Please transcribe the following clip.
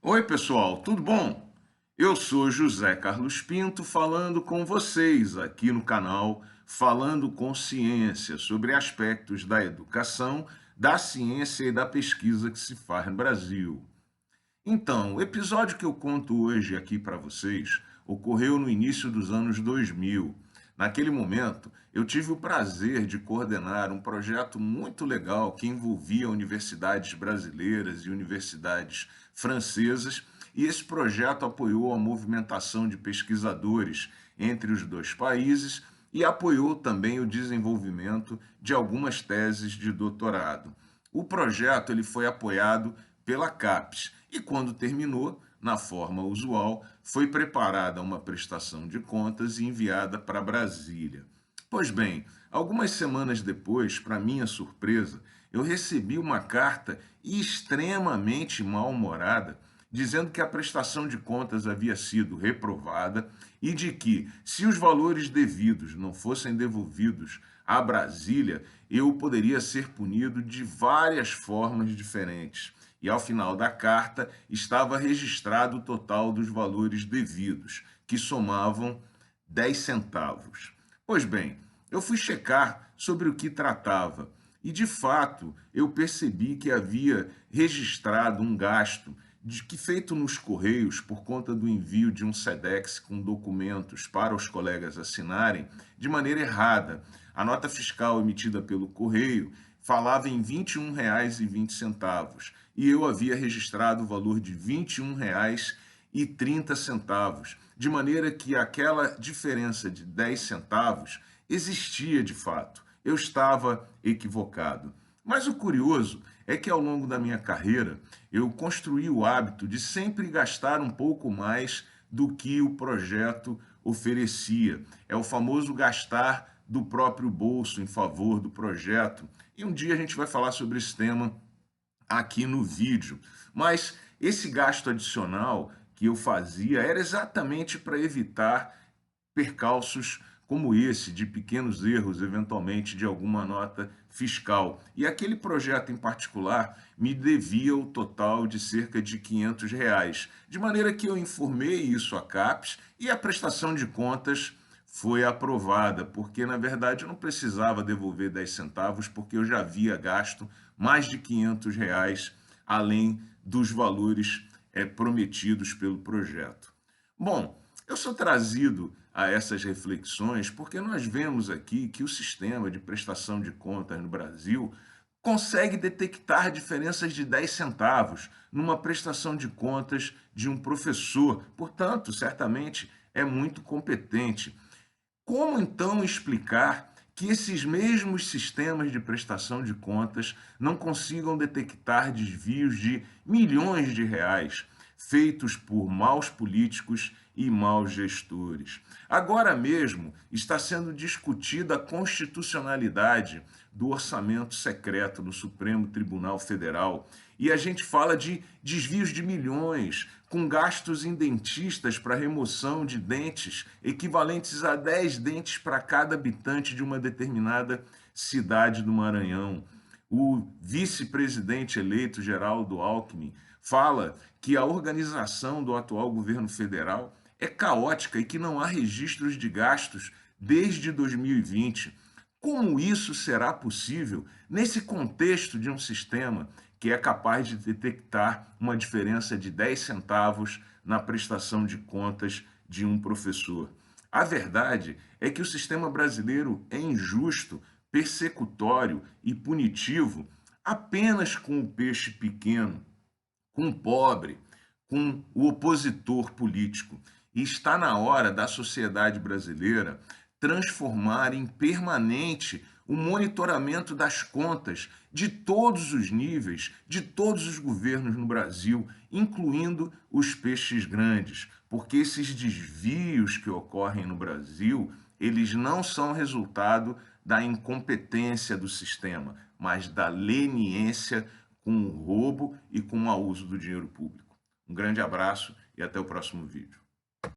Oi, pessoal, tudo bom? Eu sou José Carlos Pinto falando com vocês aqui no canal Falando com Ciência sobre aspectos da educação, da ciência e da pesquisa que se faz no Brasil. Então, o episódio que eu conto hoje aqui para vocês ocorreu no início dos anos 2000. Naquele momento, eu tive o prazer de coordenar um projeto muito legal que envolvia universidades brasileiras e universidades francesas, e esse projeto apoiou a movimentação de pesquisadores entre os dois países e apoiou também o desenvolvimento de algumas teses de doutorado. O projeto ele foi apoiado pela CAPES e, quando terminou, na forma usual, foi preparada uma prestação de contas e enviada para Brasília. Pois bem, algumas semanas depois, para minha surpresa, eu recebi uma carta extremamente mal-humorada dizendo que a prestação de contas havia sido reprovada e de que, se os valores devidos não fossem devolvidos a Brasília, eu poderia ser punido de várias formas diferentes. E ao final da carta estava registrado o total dos valores devidos, que somavam 10 centavos. Pois bem, eu fui checar sobre o que tratava e, de fato, eu percebi que havia registrado um gasto que feito nos Correios por conta do envio de um SEDEX com documentos para os colegas assinarem de maneira errada. A nota fiscal emitida pelo Correio falava em R$ 21,20 e eu havia registrado o valor de R$ 21,30, de maneira que aquela diferença de 10 centavos existia de fato. Eu estava equivocado. Mas o curioso é que, ao longo da minha carreira, eu construí o hábito de sempre gastar um pouco mais do que o projeto oferecia. É o famoso gastar do próprio bolso em favor do projeto. E um dia a gente vai falar sobre esse tema aqui no vídeo. Mas esse gasto adicional que eu fazia era exatamente para evitar percalços como esse, de pequenos erros, eventualmente, de alguma nota fiscal. E aquele projeto em particular me devia o total de cerca de R$ 500, de maneira que eu informei isso à CAPES e a prestação de contas foi aprovada, porque na verdade eu não precisava devolver 10 centavos, porque eu já havia gasto mais de R$ 500, além dos valores prometidos pelo projeto. Bom, eu sou trazido a essas reflexões porque nós vemos aqui que o sistema de prestação de contas no Brasil consegue detectar diferenças de 10 centavos numa prestação de contas de um professor. Portanto, certamente é muito competente. Como então explicar que esses mesmos sistemas de prestação de contas não consigam detectar desvios de milhões de reais feitos por maus políticos e maus gestores? Agora mesmo está sendo discutida a constitucionalidade do orçamento secreto no Supremo Tribunal Federal e a gente fala de desvios de milhões, com gastos em dentistas para remoção de dentes equivalentes a 10 dentes para cada habitante de uma determinada cidade do Maranhão. O vice-presidente eleito, Geraldo Alckmin, fala que a organização do atual governo federal é caótica e que não há registros de gastos desde 2020. Como isso será possível nesse contexto de um sistema que é capaz de detectar uma diferença de 10 centavos na prestação de contas de um professor? A verdade é que o sistema brasileiro é injusto, persecutório e punitivo apenas com o peixe pequeno, com o pobre, com o opositor político. E está na hora da sociedade brasileira transformar em permanente o monitoramento das contas de todos os níveis, de todos os governos no Brasil, incluindo os peixes grandes, porque esses desvios que ocorrem no Brasil, eles não são resultado da incompetência do sistema, mas da leniência com o roubo e com o mau uso do dinheiro público. Um grande abraço e até o próximo vídeo.